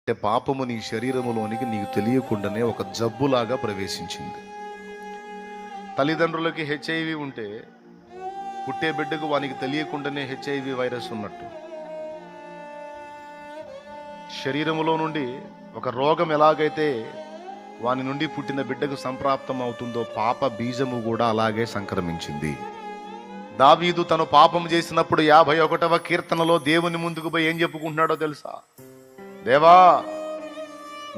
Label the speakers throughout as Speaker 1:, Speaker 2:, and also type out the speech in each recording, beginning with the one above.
Speaker 1: అంటే పాపము నీ శరీరములోనికి నీకు తెలియకుండానే ఒక జబ్బులాగా ప్రవేశించింది. తల్లిదండ్రులకి హెచ్ఐవి ఉంటే పుట్టే బిడ్డకు వానికి తెలియకుండానే హెచ్ఐవి వైరస్ ఉన్నట్టు శరీరములో నుండి ఒక రోగం ఎలాగైతే వాని నుండి పుట్టిన బిడ్డకు సంప్రాప్తం అవుతుందో పాప బీజము కూడా అలాగే సంక్రమించింది. దావీదు తను పాపం చేసినప్పుడు 51వ కీర్తనలో దేవుని ముందుకు పోయి ఏం చెప్పుకుంటున్నాడో తెలుసా? దేవా,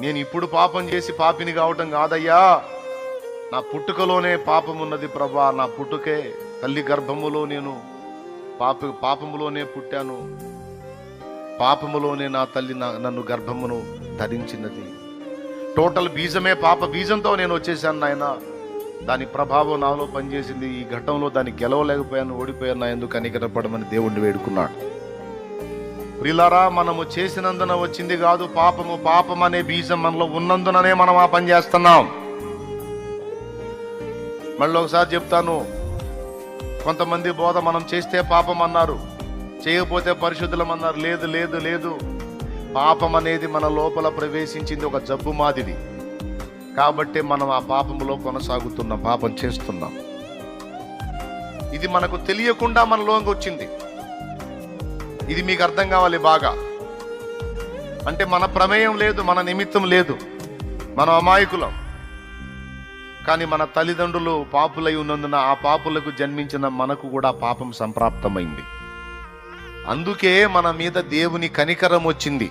Speaker 1: నేను ఇప్పుడు పాపం చేసి పాపిని కావటం కాదయ్యా, నా పుట్టుకలోనే పాపం ఉన్నది ప్రభా. నా పుట్టుకే తల్లి గర్భములో నేను పాపములోనే పుట్టాను, పాపములోనే నా తల్లి నన్ను గర్భమును ధరించినది. టోటల్ బీజమే పాప బీజంతో నేను వచ్చేసాను నాయన. దాని ప్రభావం నాలో పనిచేసింది. ఈ ఘట్టంలో దాన్ని గెలవలేకపోయాను, ఓడిపోయాను. నా ఎందుకు కనికరపడమని దేవుణ్ణి వేడుకున్నాడు. ప్రియులారా, మనము చేసినందున వచ్చింది కాదు పాపము. పాపం అనే బీజం మనలో ఉన్నందుననే మనం ఆ పని చేస్తున్నాం. మళ్ళీ ఒకసారి చెప్తాను, కొంతమంది బోధ మనం చేస్తే పాపం అన్నారు, చేయకపోతే పరిశుద్ధులం అన్నారు. లేదు లేదు లేదు, పాపం అనేది మన లోపల ప్రవేశించింది, ఒక జబ్బు మాదిరి. కాబట్టి మనం ఆ పాపములో కొనసాగుతున్నాం, పాపం చేస్తున్నాం. ఇది మనకు తెలియకుండా మనలోకి వచ్చింది. ఇది మీకు అర్థం కావాలి బాగా. అంటే మన ప్రమేయం లేదు, మన నిమిత్తం లేదు, మనం అమాయకులం. కానీ మన తల్లిదండ్రులు పాపులై ఉన్నందున ఆ పాపులకు జన్మించిన మనకు కూడా పాపం సంప్రాప్తమైంది. అందుకే మన మీద దేవుని కనికరం వచ్చింది.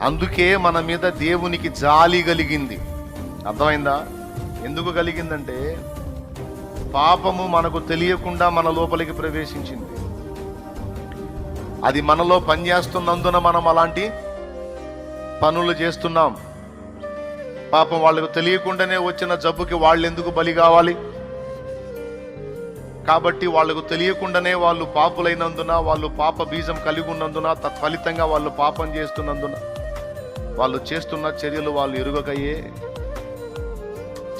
Speaker 1: అందుకే మన మీద దేవునికి జాలి కలిగింది. అర్థమైందా? ఎందుకు కలిగిందంటే పాపము మనకు తెలియకుండా మన లోపలికి ప్రవేశించింది. అది మనలో పనిచేస్తున్నందున మనం అలాంటి పనులు చేస్తున్నాం. పాపం వాళ్ళకు తెలియకుండానే వచ్చిన జబ్బుకి వాళ్ళు ఎందుకు బలి కావాలి? కాబట్టి వాళ్ళకు తెలియకుండానే వాళ్ళు పాపులైనందున, వాళ్ళు పాప బీజం కలిగి ఉన్నందున, తత్ఫలితంగా వాళ్ళు పాపం చేస్తున్నందున, వాళ్ళు చేస్తున్న చర్యలు వాళ్ళు ఎరుగకయే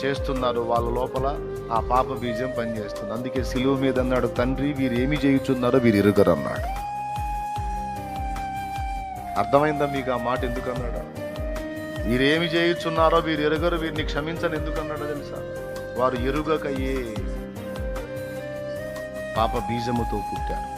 Speaker 1: చేస్తున్నారు. వాళ్ళ లోపల ఆ పాప బీజం పనిచేస్తుంది. అందుకే సిలువ మీద అన్నాడు, తండ్రి వీరు ఏమి చేయుచున్నారో వీరు ఎరుగరు అన్నాడు. అర్థమైందా మీకు ఆ మాట ఎందుకు అన్నాడు? వీరేమి చేయుచున్నారో వీరు ఎరుగరు, వీరిని క్షమించని ఎందుకు అన్నాడో తెలుసా? వారు ఎరుగకయే పాప బీజముతో పుట్టారు.